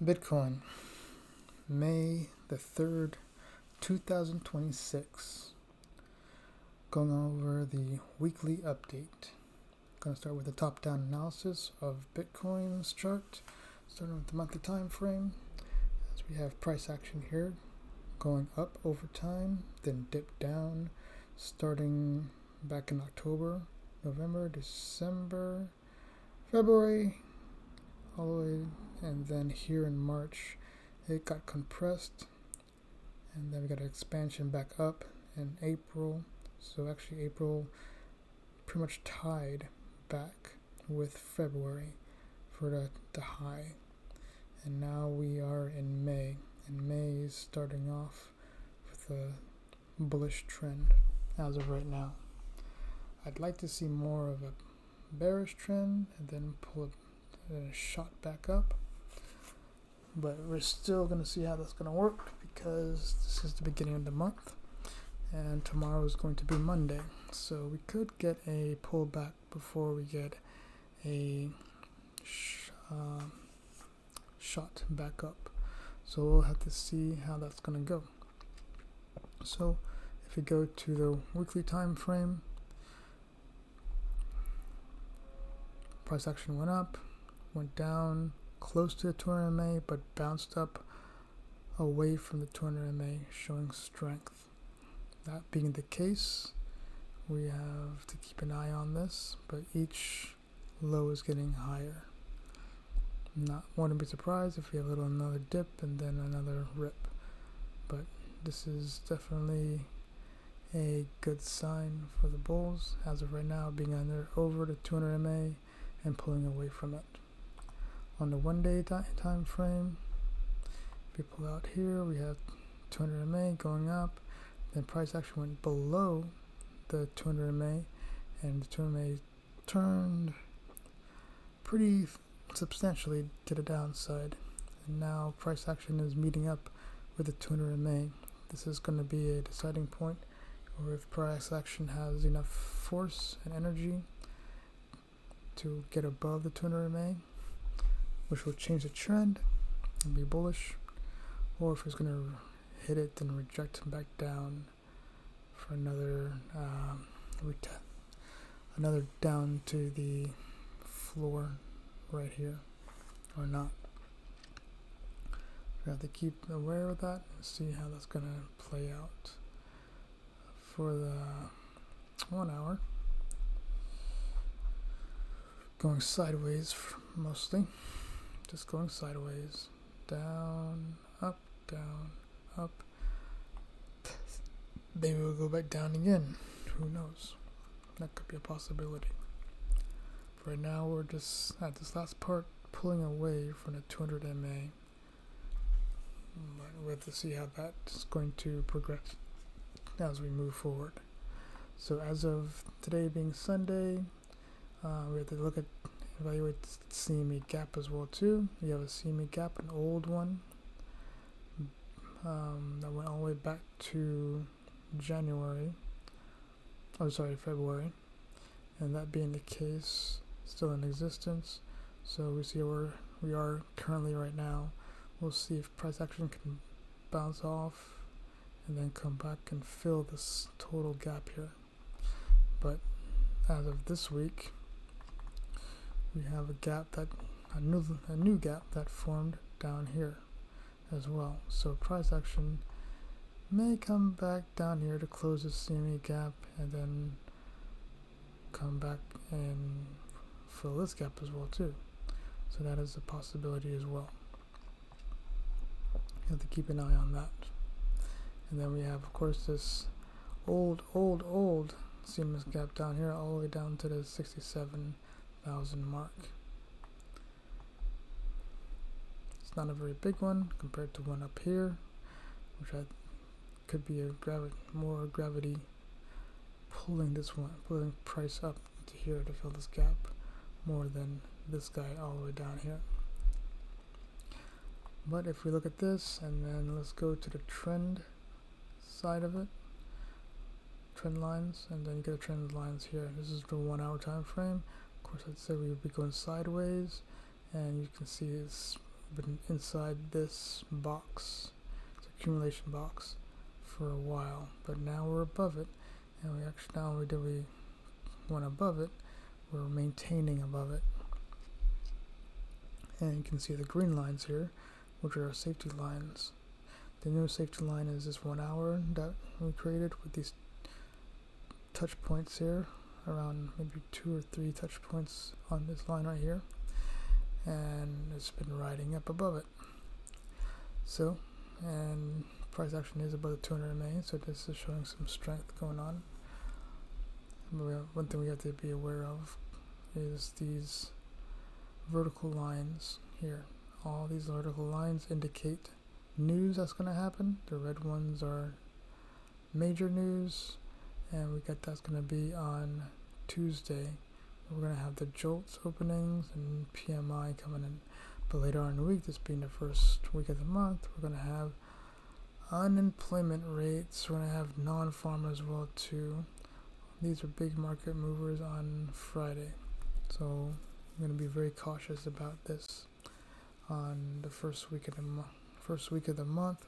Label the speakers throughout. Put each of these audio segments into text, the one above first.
Speaker 1: Bitcoin, May the 3rd, 2026. Going over the weekly update. Going to start with the top-down analysis of Bitcoin's chart, starting with the monthly time frame. As we have price action here, going up over time, then dip down, starting back in October, November, December, February, all the way, and then here in March it got compressed, and then we got an expansion back up in April. So actually April pretty much tied back with February for the high, and now we are in May, and May is starting off with a bullish trend as of right now. I'd like to see more of a bearish trend and then pull a shot back up, but we're still going to see how that's going to work because this is the beginning of the month and tomorrow is going to be Monday, so we could get a pullback before we get a shot back up. So we'll have to see how that's going to go. So if we go to the weekly time frame, price action went up, went down close to the 200 MA, but bounced up away from the 200 MA, showing strength. That being the case, we have to keep an eye on this, but each low is getting higher. Wouldn't be surprised if we have another dip and then another rip, but this is definitely a good sign for the bulls as of right now, being over the 200 MA and pulling away from it. On the 1 day time frame, if we pull out here, we have 200 MA going up, then price action went below the 200 MA, and the 200 MA turned pretty substantially to the downside, and now price action is meeting up with the 200 MA. This is going to be a deciding point, or if price action has enough force and energy to get above the 200 MA, which will change the trend and be bullish, or if it's going to hit it and reject back down for another another down to the floor right here, or not. We have to keep aware of that and see how that's going to play out. For the 1 hour, going sideways mostly, just going sideways, down, up, maybe we'll go back down again, who knows, that could be a possibility. For right now, we're just at this last part pulling away from the 200 MA, but we have to see how that's going to progress as we move forward. So as of today being Sunday, we have to evaluate the CME Gap as well too. We have a CME Gap, an old one, that went all the way back to February, and that being the case, still in existence. So we see where we are currently right now. We'll see if price action can bounce off and then come back and fill this total gap here. But as of this week, we have a new gap that formed down here as well. So price action may come back down here to close the CME gap and then come back and fill this gap as well too. So that is a possibility as well. You have to keep an eye on that. And then we have, of course, this old CME gap down here, all the way down to the 67,000 mark. It's not a very big one compared to one up here, which could be more gravity pulling price up to here to fill this gap more than this guy all the way down here. But if we look at this, and then let's go to the trend side of it, trend lines, and then you get the trend lines here. This is the 1 hour time frame. Of course, I'd say we would be going sideways, and you can see it's been inside this box, this accumulation box, for a while, but now we're above it, and we actually, not only do we went above it, we're maintaining above it. And you can see the green lines here, which are our safety lines. The new safety line is this 1 hour that we created with these touch points here, around maybe 2 or 3 touch points on this line right here, and it's been riding up above it. So, and price action is above the 200 MA, so this is showing some strength going on. One thing we have to be aware of is these vertical lines here. All these vertical lines indicate news that's going to happen. The red ones are major news, and we got that's going to be on Tuesday. We're going to have the JOLTS openings and PMI coming in. But later on in the week, this being the first week of the month, we're going to have unemployment rates. We're going to have non-farm as well too. These are big market movers on Friday, so I'm going to be very cautious about this on the first week of the month,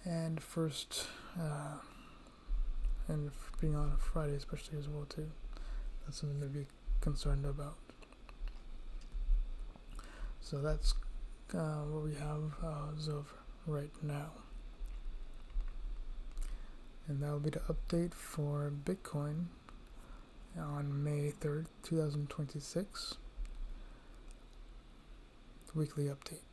Speaker 1: and and being on a Friday especially as well too. That's something to be concerned about. So that's what we have as of right now. And that will be the update for Bitcoin on May 3rd, 2026. Weekly update.